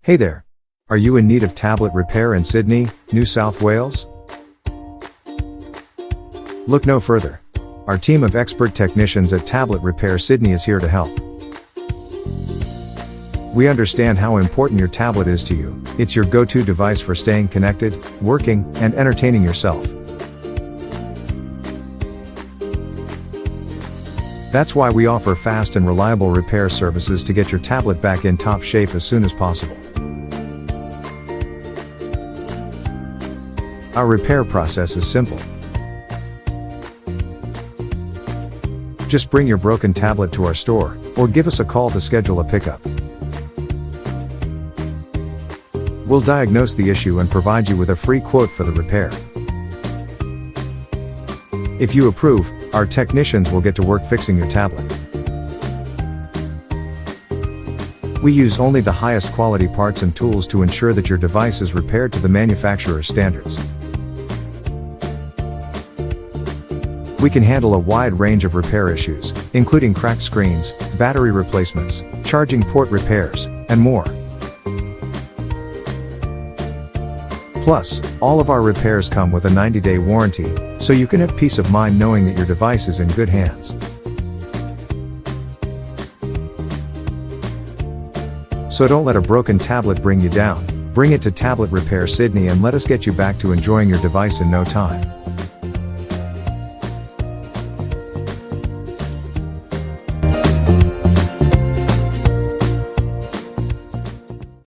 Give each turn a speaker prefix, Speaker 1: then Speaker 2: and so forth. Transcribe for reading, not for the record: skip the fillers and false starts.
Speaker 1: Hey there! Are you in need of tablet repair in Sydney, New South Wales? Look no further. Our team of expert technicians at Tablet Repair Sydney is here to help. We understand how important your tablet is to you. It's your go-to device for staying connected, working, and entertaining yourself. That's why we offer fast and reliable repair services to get your tablet back in top shape as soon as possible. Our repair process is simple. Just bring your broken tablet to our store, or give us a call to schedule a pickup. We'll diagnose the issue and provide you with a free quote for the repair. If you approve, our technicians will get to work fixing your tablet. We use only the highest quality parts and tools to ensure that your device is repaired to the manufacturer's standards. We can handle a wide range of repair issues, including cracked screens, battery replacements, charging port repairs, and more. Plus, all of our repairs come with a 90-day warranty, so you can have peace of mind knowing that your device is in good hands. So don't let a broken tablet bring you down. Bring it to Tablet Repair Sydney and let us get you back to enjoying your device in no time.